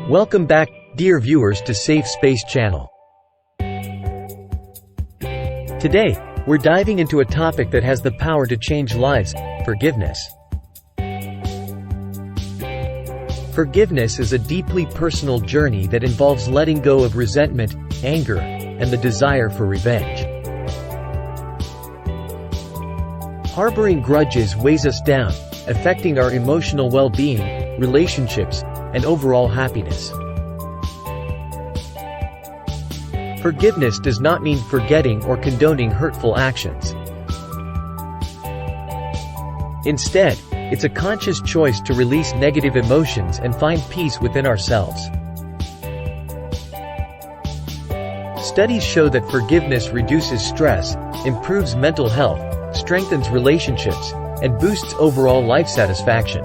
Welcome back, dear viewers, to Safe Space Channel. Today, we're diving into a topic that has the power to change lives: forgiveness. Forgiveness is a deeply personal journey that involves letting go of resentment, anger, and the desire for revenge. Harboring grudges weighs us down, affecting our emotional well-being, relationships, and overall happiness. Forgiveness does not mean forgetting or condoning hurtful actions. Instead, it's a conscious choice to release negative emotions and find peace within ourselves. Studies show that forgiveness reduces stress, improves mental health, strengthens relationships, and boosts overall life satisfaction.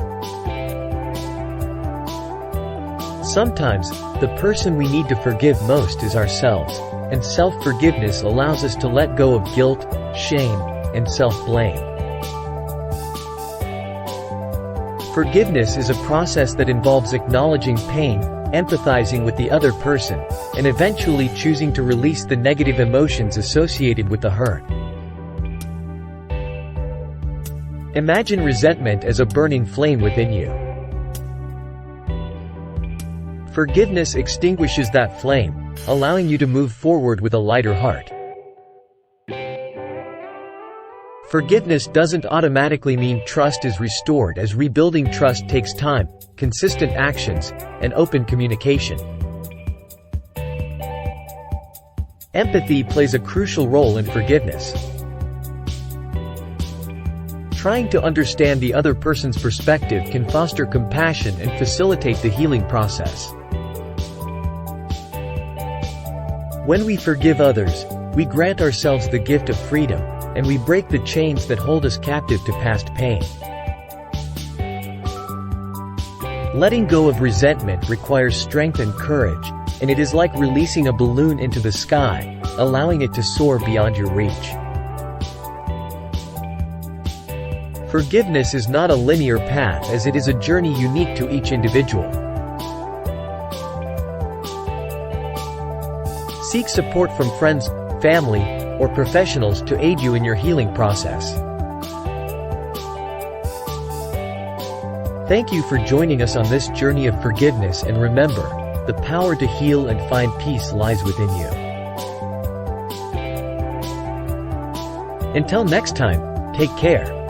Sometimes, the person we need to forgive most is ourselves, and self-forgiveness allows us to let go of guilt, shame, and self-blame. Forgiveness is a process that involves acknowledging pain, empathizing with the other person, and eventually choosing to release the negative emotions associated with the hurt. Imagine resentment as a burning flame within you. Forgiveness extinguishes that flame, allowing you to move forward with a lighter heart. Forgiveness doesn't automatically mean trust is restored, as rebuilding trust takes time, consistent actions, and open communication. Empathy plays a crucial role in forgiveness. Trying to understand the other person's perspective can foster compassion and facilitate the healing process. When we forgive others, we grant ourselves the gift of freedom, and we break the chains that hold us captive to past pain. Letting go of resentment requires strength and courage, and it is like releasing a balloon into the sky, allowing it to soar beyond your reach. Forgiveness is not a linear path, as it is a journey unique to each individual. Seek support from friends, family, or professionals to aid you in your healing process. Thank you for joining us on this journey of forgiveness, and remember, the power to heal and find peace lies within you. Until next time, take care.